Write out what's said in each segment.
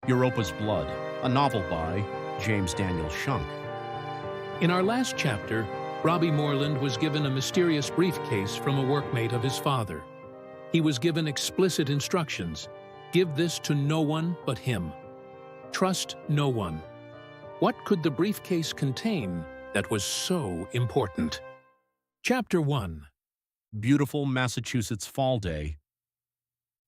Europa's Blood, a novel by James Daniel Shunk. In our last chapter, Robbie Moreland was given a mysterious briefcase from a workmate of his father. He was given explicit instructions: give this to no one but him. Trust no one. What could the briefcase contain that was so important? Chapter 1. Beautiful Massachusetts fall day.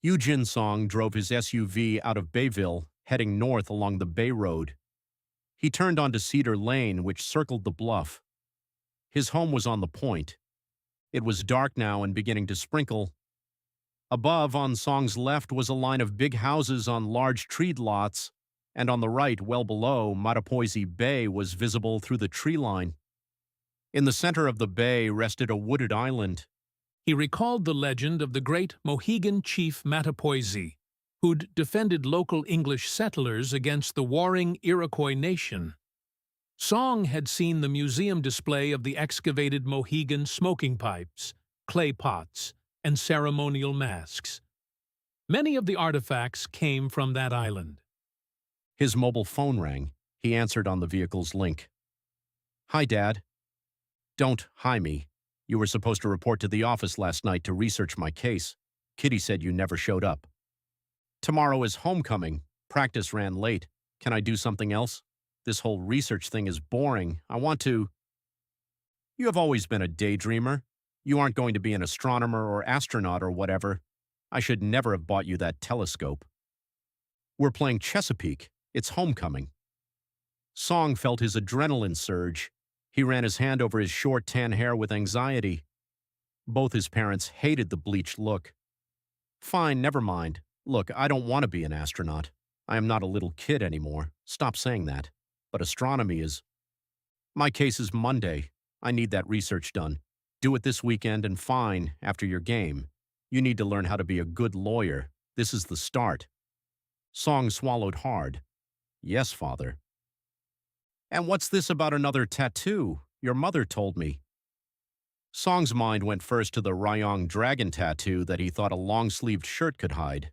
U-Jin Song drove his SUV out of Bayville, heading north along the Bay Road. He turned onto Cedar Lane, which circled the bluff. His home was on the point. It was dark now and beginning to sprinkle. Above, on Song's left, was a line of big houses on large treed lots, and on the right, well below, Mattapoisett Bay was visible through the tree line. In the center of the bay rested a wooded island. He recalled the legend of the great Mohegan chief Mattapoisett, who'd defended local English settlers against the warring Iroquois nation. Song had seen the museum display of the excavated Mohegan smoking pipes, clay pots, and ceremonial masks. Many of the artifacts came from that island. His mobile phone rang. He answered on the vehicle's link. "Hi, Dad." "Don't hi me. You were supposed to report to the office last night to research my case. Kitty said you never showed up." "Tomorrow is homecoming. Practice ran late. Can I do something else? This whole research thing is boring. I want to..." "You have always been a daydreamer. You aren't going to be an astronomer or astronaut or whatever. I should never have bought you that telescope." "We're playing Chesapeake. It's homecoming." Song felt his adrenaline surge. He ran his hand over his short tan hair with anxiety. Both his parents hated the bleached look. "Fine, never mind. Look, I don't want to be an astronaut. I am not a little kid anymore. Stop saying that. But astronomy is..." "My case is Monday. I need that research done. Do it this weekend and fine, after your game. You need to learn how to be a good lawyer. This is the start." Song swallowed hard. "Yes, Father." "And what's this about another tattoo? Your mother told me." Song's mind went first to the Ryong dragon tattoo that he thought a long-sleeved shirt could hide.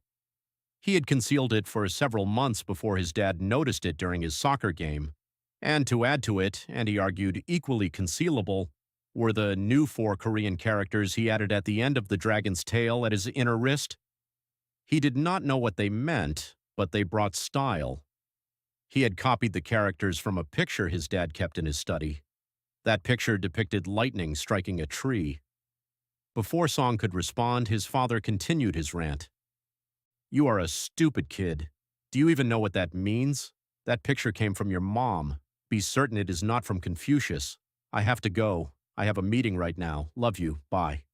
He had concealed it for several months before his dad noticed it during his soccer game. And to add to it, and he argued equally concealable, were the new 4 Korean characters he added at the end of the dragon's tail at his inner wrist. He did not know what they meant, but they brought style. He had copied the characters from a picture his dad kept in his study. That picture depicted lightning striking a tree. Before Song could respond, his father continued his rant. "You are a stupid kid. Do you even know what that means? That picture came from your mom. Be certain it is not from Confucius. I have to go. I have a meeting right now. Love you. Bye."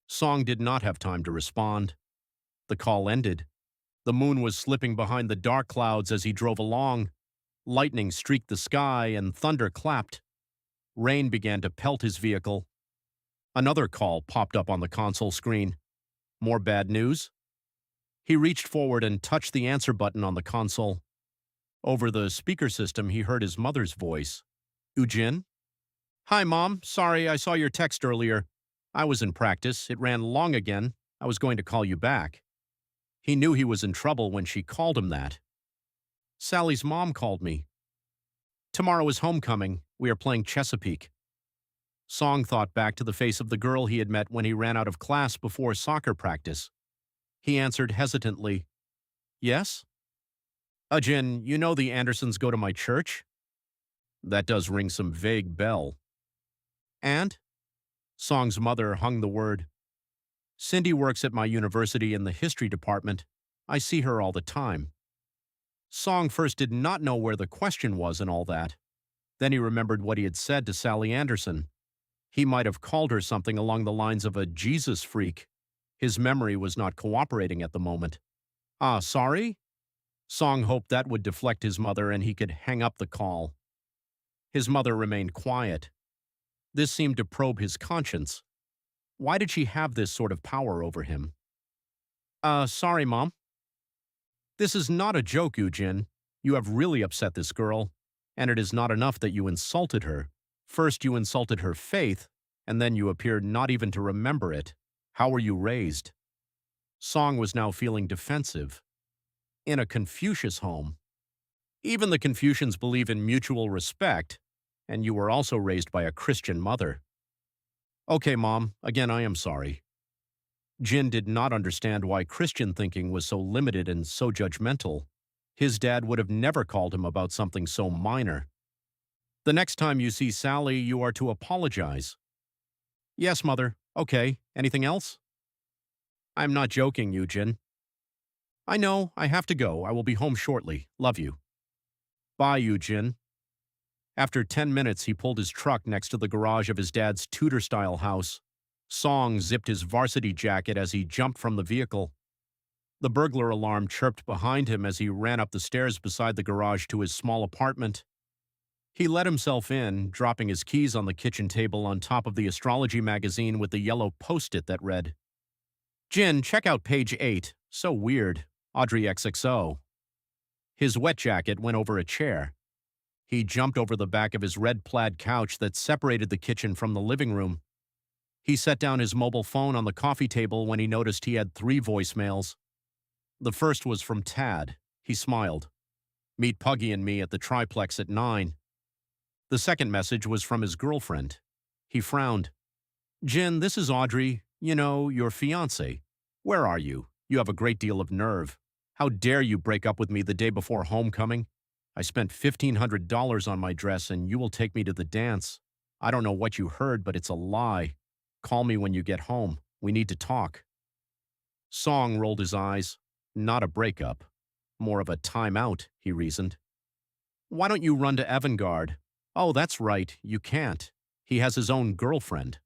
Song did not have time to respond. The call ended. The moon was slipping behind the dark clouds as he drove along. Lightning streaked the sky and thunder clapped. Rain began to pelt his vehicle. Another call popped up on the console screen. More bad news? He reached forward and touched the answer button on the console. Over the speaker system, he heard his mother's voice. "U-Jin?" "Hi, Mom. Sorry, I saw your text earlier. I was in practice. It ran long again. I was going to call you back." He knew he was in trouble when she called him that. "Sally's mom called me. Tomorrow is homecoming. We are playing Chesapeake." Song thought back to the face of the girl he had met when he ran out of class before soccer practice. He answered hesitantly, "Yes?" "Jin, you know the Andersons go to my church?" "That does ring some vague bell." "And?" Song's mother hung the word. "Cindy works at my university in the history department. I see her all the time." Song first did not know where the question was in all that. Then he remembered what he had said to Sally Anderson. He might have called her something along the lines of a Jesus freak. His memory was not cooperating at the moment. Sorry?" Song hoped that would deflect his mother and he could hang up the call. His mother remained quiet. This seemed to probe his conscience. Why did she have this sort of power over him? Sorry, Mom." "This is not a joke, U-Jin. You have really upset this girl, and it is not enough that you insulted her. First you insulted her faith, and then you appeared not even to remember it. How were you raised?" Song was now feeling defensive. In a Confucius home. Even the Confucians believe in mutual respect, and you were also raised by a Christian mother. Okay, Mom, again I am sorry. Jin did not understand why Christian thinking was so limited and so judgmental. His dad would have never called him about something so minor. The next time you see Sally, you are to apologize. Yes, Mother. Okay, anything else? I'm not joking, U-Jin. I know, I have to go. I will be home shortly. Love you. Bye, U-Jin. After 10 minutes, he pulled his truck next to the garage of his dad's Tudor-style house. Song zipped his varsity jacket as he jumped from the vehicle. The burglar alarm chirped behind him as he ran up the stairs beside the garage to his small apartment. He let himself in, dropping his keys on the kitchen table on top of the astrology magazine with the yellow post-it that read, Jin, check out page 8. So weird. Audrey XXO. His wet jacket went over a chair. He jumped over the back of his red plaid couch that separated the kitchen from the living room. He set down his mobile phone on the coffee table when he noticed he had 3 voicemails. The first was from Tad. He smiled. Meet Puggy and me at the triplex at 9. The second message was from his girlfriend. He frowned. Jin, this is Audrey. You know, your fiancé. Where are you? You have a great deal of nerve. How dare you break up with me the day before homecoming? I spent $1,500 on my dress and you will take me to the dance. I don't know what you heard, but it's a lie. Call me when you get home. We need to talk. Song rolled his eyes. Not a breakup. More of a timeout, he reasoned. Why don't you run to Avantgarde? Oh, that's right, you can't. He has his own girlfriend.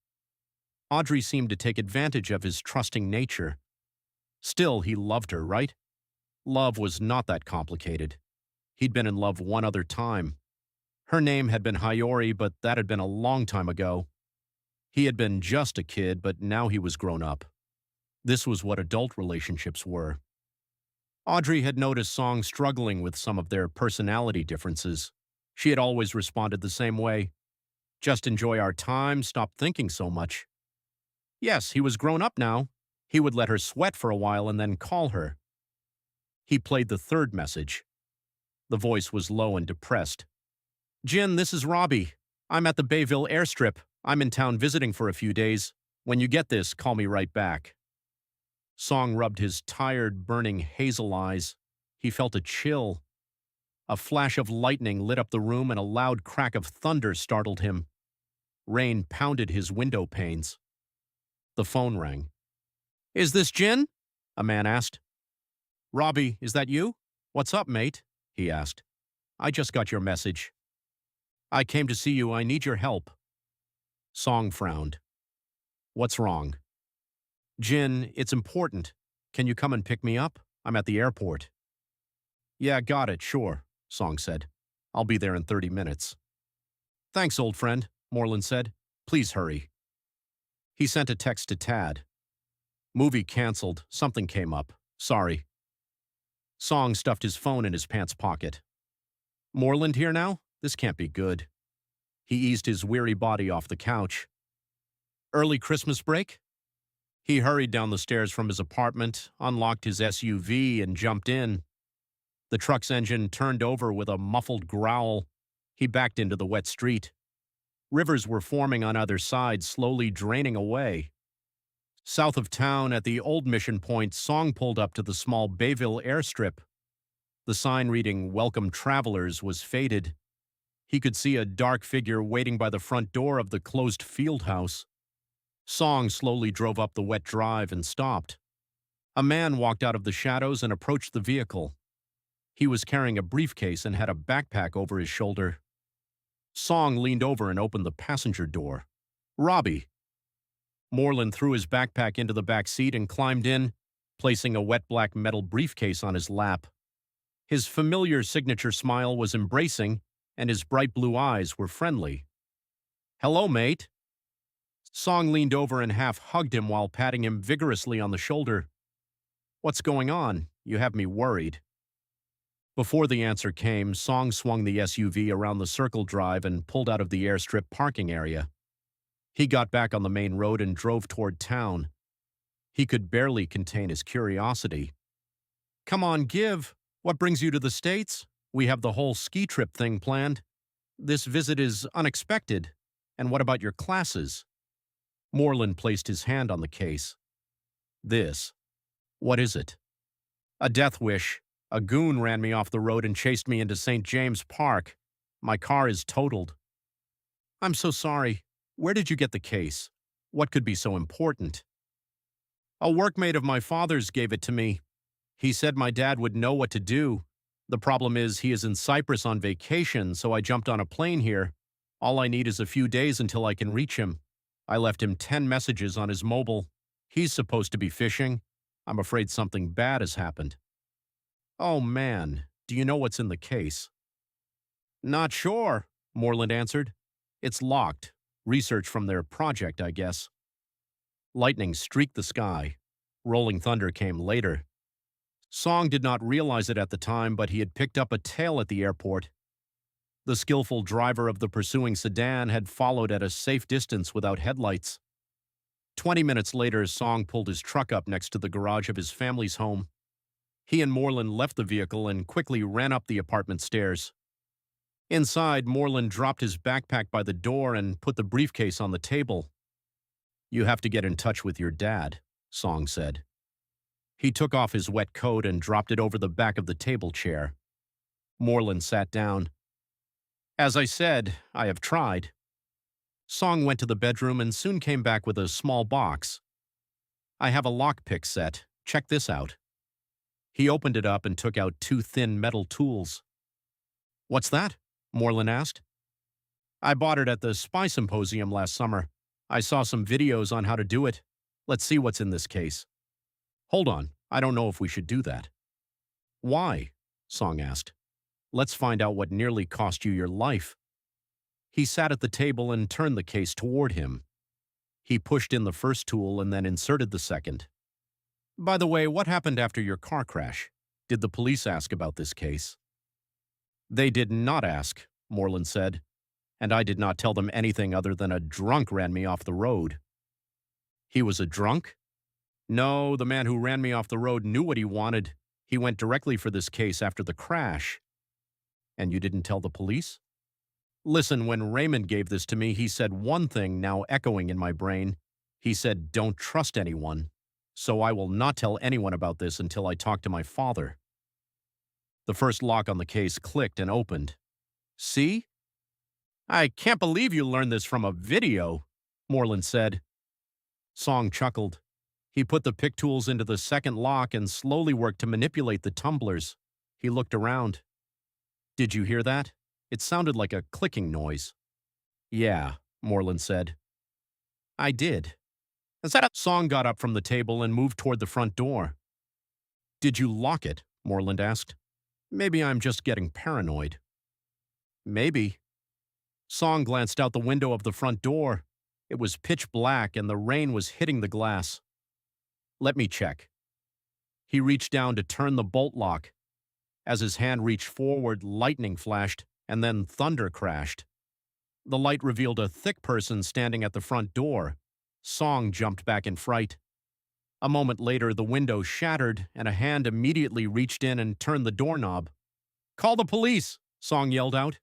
Audrey seemed to take advantage of his trusting nature. Still, he loved her, right? Love was not that complicated. He'd been in love one other time. Her name had been Hayori, but that had been a long time ago. He had been just a kid, but now he was grown up. This was what adult relationships were. Audrey had noticed Song struggling with some of their personality differences. She had always responded the same way. Just enjoy our time, stop thinking so much. Yes, he was grown up now. He would let her sweat for a while and then call her. He played the third message. The voice was low and depressed. Jin, this is Robbie. I'm at the Bayville airstrip. I'm in town visiting for a few days. When you get this, call me right back. Song rubbed his tired, burning hazel eyes. He felt a chill. A flash of lightning lit up the room and a loud crack of thunder startled him. Rain pounded his window panes. The phone rang. Is this Jin? A man asked. Robbie, is that you? What's up, mate? He asked. I just got your message. I came to see you. I need your help. Song frowned. What's wrong? Jin, it's important. Can you come and pick me up? I'm at the airport. Yeah, got it, sure, Song said. I'll be there in 30 minutes. Thanks, old friend, Moreland said. Please hurry. He sent a text to Tad. Movie canceled. Something came up. Sorry. Song stuffed his phone in his pants pocket. Moreland here now? This can't be good. He eased his weary body off the couch. Early Christmas break? He hurried down the stairs from his apartment, unlocked his SUV, and jumped in. The truck's engine turned over with a muffled growl. He backed into the wet street. Rivers were forming on either side, slowly draining away. South of town, at the old Mission Point, Song pulled up to the small Bayville airstrip. The sign reading, Welcome Travelers, was faded. He could see a dark figure waiting by the front door of the closed field house. Song slowly drove up the wet drive and stopped. A man walked out of the shadows and approached the vehicle. He was carrying a briefcase and had a backpack over his shoulder. Song leaned over and opened the passenger door. Robbie. Moreland threw his backpack into the back seat and climbed in, placing a wet black metal briefcase on his lap. His familiar signature smile was embracing, and his bright blue eyes were friendly. Hello, mate. Song leaned over and half-hugged him while patting him vigorously on the shoulder. What's going on? You have me worried. Before the answer came, Song swung the SUV around the circle drive and pulled out of the airstrip parking area. He got back on the main road and drove toward town. He could barely contain his curiosity. Come on, give. What brings you to the States? We have the whole ski trip thing planned. This visit is unexpected. And what about your classes? Moreland placed his hand on the case. This. What is it? A death wish. A goon ran me off the road and chased me into St. James Park. My car is totaled. I'm so sorry. Where did you get the case? What could be so important? A workmate of my father's gave it to me. He said my dad would know what to do. The problem is he is in Cyprus on vacation, so I jumped on a plane here. All I need is a few days until I can reach him. I left him 10 messages on his mobile. He's supposed to be fishing. I'm afraid something bad has happened. Oh, man. Do you know what's in the case? Not sure, Moreland answered. It's locked. Research from their project, I guess. Lightning streaked the sky. Rolling thunder came later. Song did not realize it at the time, but he had picked up a tail at the airport. The skillful driver of the pursuing sedan had followed at a safe distance without headlights. 20 minutes later, Song pulled his truck up next to the garage of his family's home. He and Moreland left the vehicle and quickly ran up the apartment stairs. Inside, Moreland dropped his backpack by the door and put the briefcase on the table. You have to get in touch with your dad, Song said. He took off his wet coat and dropped it over the back of the table chair. Moreland sat down. As I said, I have tried. Song went to the bedroom and soon came back with a small box. I have a lockpick set. Check this out. He opened it up and took out 2 thin metal tools. What's that? Moreland asked. I bought it at the Spy Symposium last summer. I saw some videos on how to do it. Let's see what's in this case. Hold on, I don't know if we should do that. Why? Song asked. Let's find out what nearly cost you your life. He sat at the table and turned the case toward him. He pushed in the first tool and then inserted the second. By the way, what happened after your car crash? Did the police ask about this case? They did not ask, Moreland said, and I did not tell them anything other than a drunk ran me off the road. He was a drunk? No, the man who ran me off the road knew what he wanted. He went directly for this case after the crash. And you didn't tell the police? Listen, when Raymond gave this to me, he said one thing now echoing in my brain. He said, don't trust anyone. So I will not tell anyone about this until I talk to my father. The first lock on the case clicked and opened. See? I can't believe you learned this from a video, Moreland said. Song chuckled. He put the pick tools into the second lock and slowly worked to manipulate the tumblers. He looked around. Did you hear that? It sounded like a clicking noise. Yeah, Moreland said. I did. Is that a— Song got up from the table and moved toward the front door. Did you lock it? Moreland asked. Maybe I'm just getting paranoid. Maybe. Song glanced out the window of the front door. It was pitch black and the rain was hitting the glass. Let me check. He reached down to turn the bolt lock. As his hand reached forward, lightning flashed, and then thunder crashed. The light revealed a thick person standing at the front door. Song jumped back in fright. A moment later, the window shattered, and a hand immediately reached in and turned the doorknob. Call the police, Song yelled out.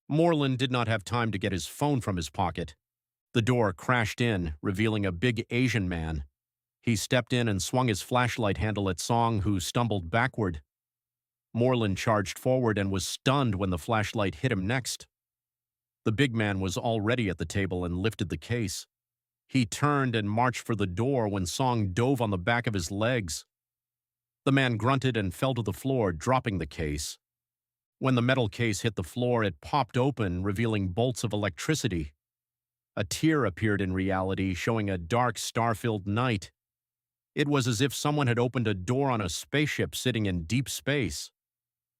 Moreland did not have time to get his phone from his pocket. The door crashed in, revealing a big Asian man. He stepped in and swung his flashlight handle at Song, who stumbled backward. Moreland charged forward and was stunned when the flashlight hit him next. The big man was already at the table and lifted the case. He turned and marched for the door when Song dove on the back of his legs. The man grunted and fell to the floor, dropping the case. When the metal case hit the floor, it popped open, revealing bolts of electricity. A tear appeared in reality, showing a dark, star-filled night. It was as if someone had opened a door on a spaceship sitting in deep space.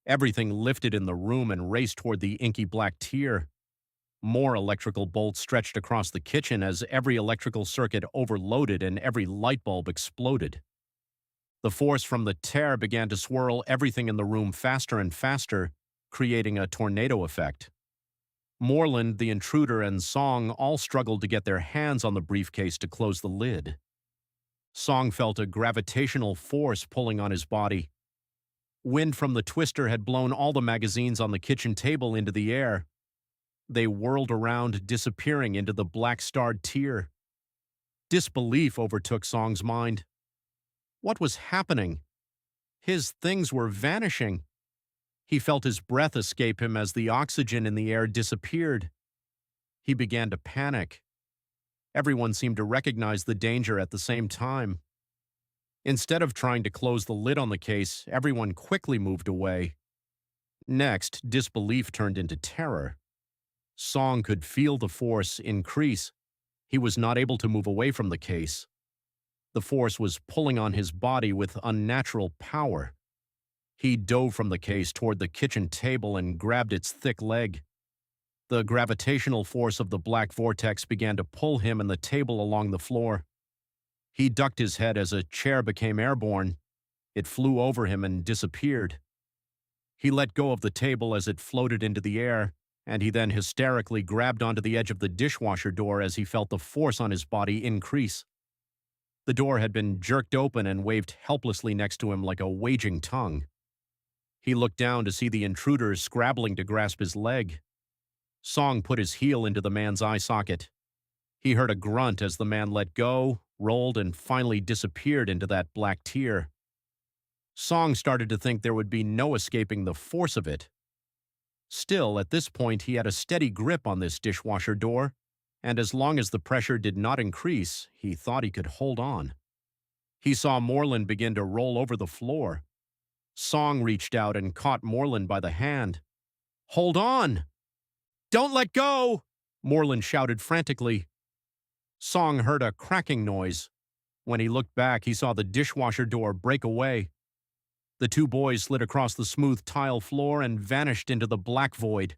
Everything lifted in the room and raced toward the inky black tear. More electrical bolts stretched across the kitchen as every electrical circuit overloaded and every light bulb exploded. The force from the tear began to swirl everything in the room faster and faster, creating a tornado effect. Moreland, the intruder, and Song all struggled to get their hands on the briefcase to close the lid. Song felt a gravitational force pulling on his body. Wind from the twister had blown all the magazines on the kitchen table into the air. They whirled around, disappearing into the black-starred tier. Disbelief overtook Song's mind. What was happening? His things were vanishing. He felt his breath escape him as the oxygen in the air disappeared. He began to panic. Everyone seemed to recognize the danger at the same time. Instead of trying to close the lid on the case, everyone quickly moved away. Next, disbelief turned into terror. Song could feel the force increase. He was not able to move away from the case. The force was pulling on his body with unnatural power. He dove from the case toward the kitchen table and grabbed its thick leg. The gravitational force of the black vortex began to pull him and the table along the floor. He ducked his head as a chair became airborne. It flew over him and disappeared. He let go of the table as it floated into the air, and he then hysterically grabbed onto the edge of the dishwasher door as he felt the force on his body increase. The door had been jerked open and waved helplessly next to him like a waging tongue. He looked down to see the intruder scrabbling to grasp his leg. Song put his heel into the man's eye socket. He heard a grunt as the man let go, rolled, and finally disappeared into that black tier. Song started to think there would be no escaping the force of it. Still, at this point, he had a steady grip on this dishwasher door, and as long as the pressure did not increase, he thought he could hold on. He saw Moreland begin to roll over the floor. Song reached out and caught Moreland by the hand. "Hold on! Don't let go!" Moreland shouted frantically. Song heard a cracking noise. When he looked back, he saw the dishwasher door break away. The two boys slid across the smooth tile floor and vanished into the black void.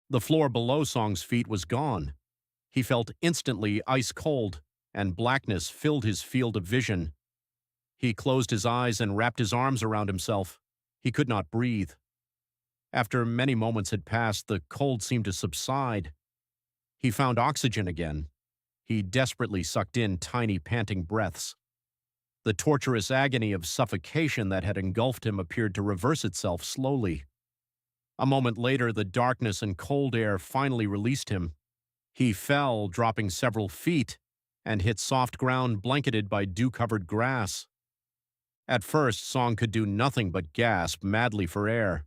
The floor below Song's feet was gone. He felt instantly ice cold, and blackness filled his field of vision. He closed his eyes and wrapped his arms around himself. He could not breathe. After many moments had passed, the cold seemed to subside. He found oxygen again. He desperately sucked in tiny, panting breaths. The torturous agony of suffocation that had engulfed him appeared to reverse itself slowly. A moment later, the darkness and cold air finally released him. He fell, dropping several feet, and hit soft ground blanketed by dew-covered grass. At first, Song could do nothing but gasp madly for air.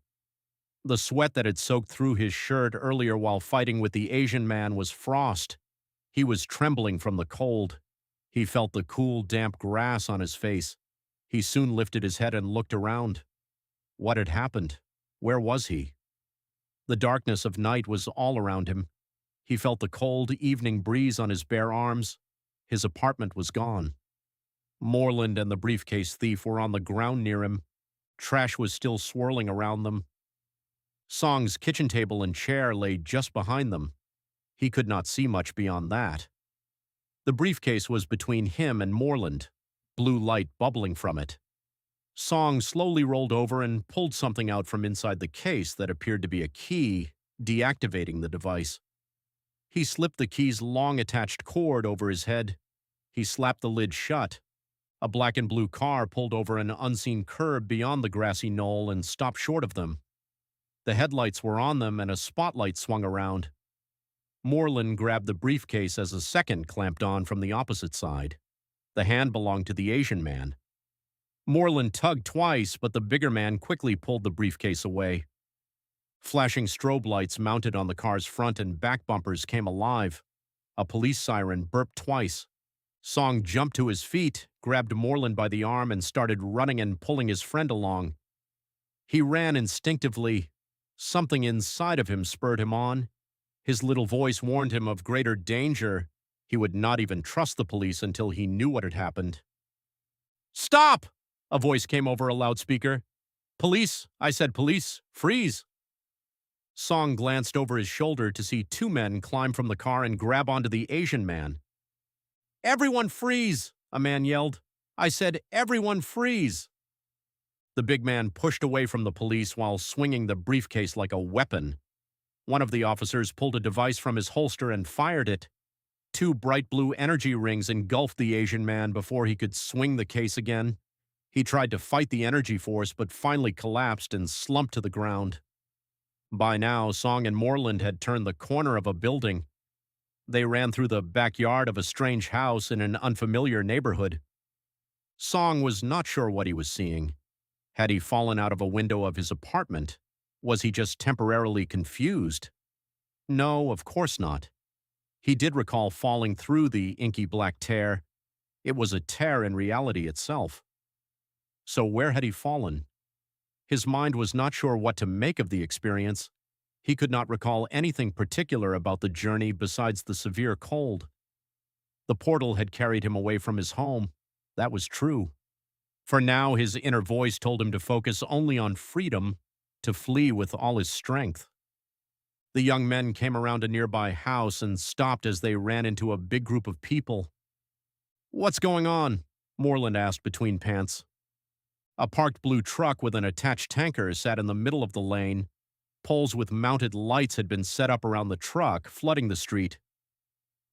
The sweat that had soaked through his shirt earlier while fighting with the Asian man was frost. He was trembling from the cold. He felt the cool, damp grass on his face. He soon lifted his head and looked around. What had happened? Where was he? The darkness of night was all around him. He felt the cold evening breeze on his bare arms. His apartment was gone. Moreland and the briefcase thief were on the ground near him. Trash was still swirling around them. Song's kitchen table and chair lay just behind them. He could not see much beyond that. The briefcase was between him and Moreland, blue light bubbling from it. Song slowly rolled over and pulled something out from inside the case that appeared to be a key, deactivating the device. He slipped the key's long attached cord over his head. He slapped the lid shut. A black and blue car pulled over an unseen curb beyond the grassy knoll and stopped short of them. The headlights were on them and a spotlight swung around. Moreland grabbed the briefcase as a second clamped on from the opposite side. The hand belonged to the Asian man. Moreland tugged twice, but the bigger man quickly pulled the briefcase away. Flashing strobe lights mounted on the car's front and back bumpers came alive. A police siren burped twice. Song jumped to his feet, grabbed Moreland by the arm, and started running and pulling his friend along. He ran instinctively. Something inside of him spurred him on. His little voice warned him of greater danger. He would not even trust the police until he knew what had happened. "Stop!" a voice came over a loudspeaker. "Police, I said police, freeze!" Song glanced over his shoulder to see two men climb from the car and grab onto the Asian man. "Everyone freeze!" a man yelled. "I said everyone freeze!" The big man pushed away from the police while swinging the briefcase like a weapon. One of the officers pulled a device from his holster and fired it. Two bright blue energy rings engulfed the Asian man before he could swing the case again. He tried to fight the energy force but finally collapsed and slumped to the ground. By now, Song and Moreland had turned the corner of a building. They ran through the backyard of a strange house in an unfamiliar neighborhood. Song was not sure what he was seeing. Had he fallen out of a window of his apartment? Was he just temporarily confused? No, of course not. He did recall falling through the inky black tear. It was a tear in reality itself. So where had he fallen? His mind was not sure what to make of the experience. He could not recall anything particular about the journey besides the severe cold. The portal had carried him away from his home. That was true. For now, his inner voice told him to focus only on freedom, to flee with all his strength. The young men came around a nearby house and stopped as they ran into a big group of people. "What's going on?" Moreland asked between pants. A parked blue truck with an attached tanker sat in the middle of the lane. Poles with mounted lights had been set up around the truck, flooding the street.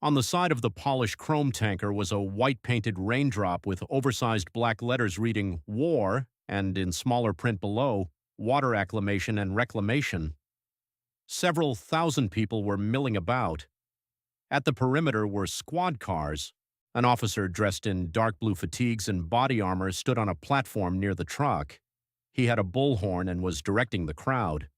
On the side of the polished chrome tanker was a white-painted raindrop with oversized black letters reading "War" and, in smaller print below, "Water Acclimation and Reclamation." Several thousand people were milling about. At the perimeter were squad cars. An officer dressed in dark blue fatigues and body armor stood on a platform near the truck. He had a bullhorn and was directing the crowd.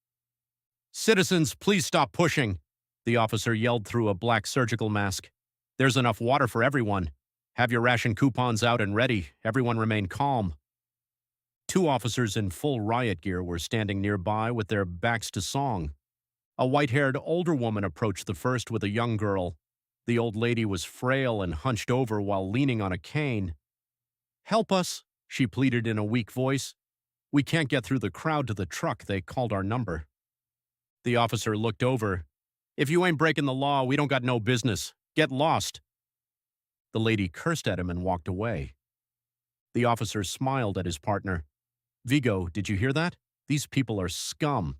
"Citizens, please stop pushing," the officer yelled through a black surgical mask. "There's enough water for everyone. Have your ration coupons out and ready. Everyone remain calm." Two officers in full riot gear were standing nearby with their backs to Song. A white-haired older woman approached the first with a young girl. The old lady was frail and hunched over while leaning on a cane. "Help us," she pleaded in a weak voice. "We can't get through the crowd to the truck. They called our number." The officer looked over. "If you ain't breaking the law, we don't got no business. Get lost." The lady cursed at him and walked away. The officer smiled at his partner. "Vigo, did you hear that? These people are scum."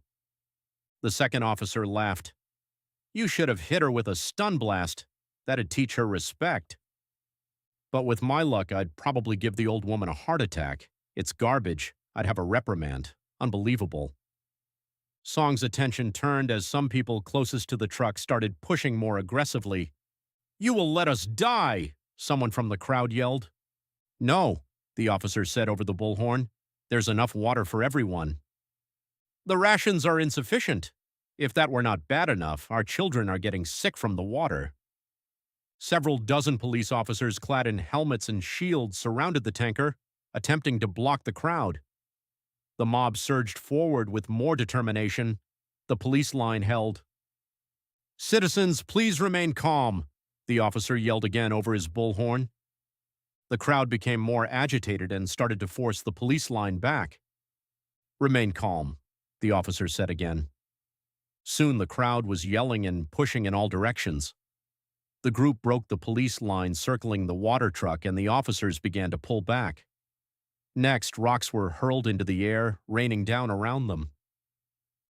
The second officer laughed. "You should have hit her with a stun blast. That'd teach her respect." "But with my luck, I'd probably give the old woman a heart attack. It's garbage. I'd have a reprimand. Unbelievable." Song's attention turned as some people closest to the truck started pushing more aggressively. "You will let us die!" someone from the crowd yelled. "No," the officer said over the bullhorn. "There's enough water for everyone." "The rations are insufficient. If that were not bad enough, our children are getting sick from the water." Several dozen police officers clad in helmets and shields surrounded the tanker, attempting to block the crowd. The mob surged forward with more determination. The police line held. "Citizens, please remain calm," the officer yelled again over his bullhorn. The crowd became more agitated and started to force the police line back. "Remain calm," the officer said again. Soon the crowd was yelling and pushing in all directions. The group broke the police line circling the water truck, and the officers began to pull back. Next, rocks were hurled into the air, raining down around them.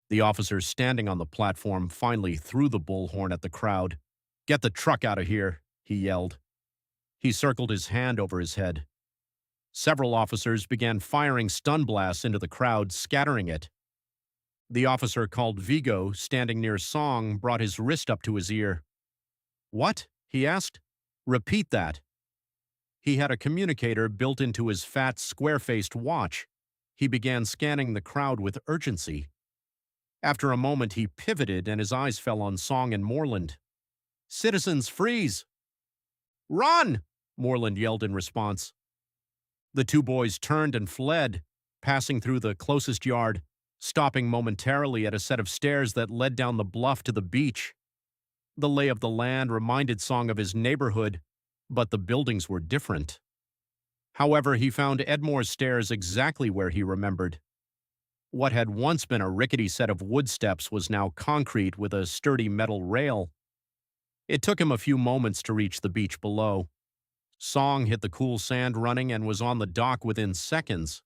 The officer standing on the platform finally threw the bullhorn at the crowd. "Get the truck out of here," he yelled. He circled his hand over his head. Several officers began firing stun blasts into the crowd, scattering it. The officer called Vigo, standing near Song, brought his wrist up to his ear. "What?" he asked. "Repeat that." He had a communicator built into his fat, square-faced watch. He began scanning the crowd with urgency. After a moment, he pivoted and his eyes fell on Song and Moreland. "Citizens, freeze!" "Run!" Moreland yelled in response. The two boys turned and fled, passing through the closest yard, stopping momentarily at a set of stairs that led down the bluff to the beach. The lay of the land reminded Song of his neighborhood, but the buildings were different. However, he found Edmore's stairs exactly where he remembered. What had once been a rickety set of wood steps was now concrete with a sturdy metal rail. It took him a few moments to reach the beach below. Song hit the cool sand running and was on the dock within seconds.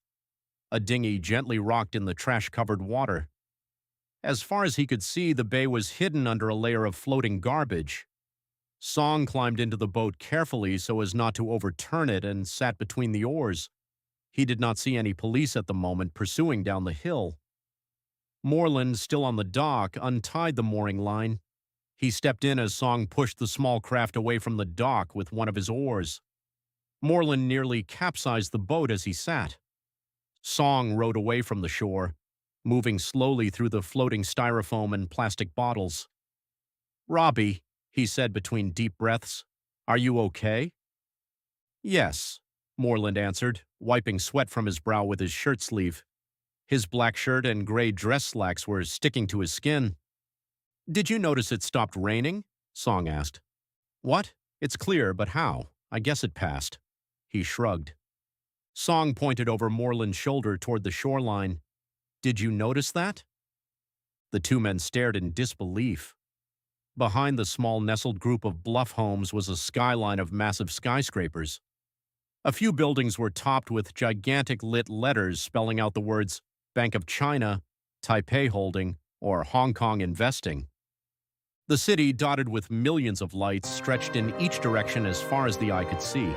A dinghy gently rocked in the trash-covered water. As far as he could see, the bay was hidden under a layer of floating garbage. Song climbed into the boat carefully so as not to overturn it and sat between the oars. He did not see any police at the moment pursuing down the hill. Moreland, still on the dock, untied the mooring line. He stepped in as Song pushed the small craft away from the dock with one of his oars. Moreland nearly capsized the boat as he sat. Song rowed away from the shore, moving slowly through the floating styrofoam and plastic bottles. "Robbie," he said between deep breaths, "are you okay?" "Yes," Moreland answered, wiping sweat from his brow with his shirt sleeve. His black shirt and gray dress slacks were sticking to his skin. "Did you notice it stopped raining?" Song asked. "What? It's clear, but how? I guess it passed." He shrugged. Song pointed over Moreland's shoulder toward the shoreline. "Did you notice that?" The two men stared in disbelief. Behind the small nestled group of bluff homes was a skyline of massive skyscrapers. A few buildings were topped with gigantic lit letters spelling out the words Bank of China, Taipei Holding, or Hong Kong Investing. The city, dotted with millions of lights, stretched in each direction as far as the eye could see.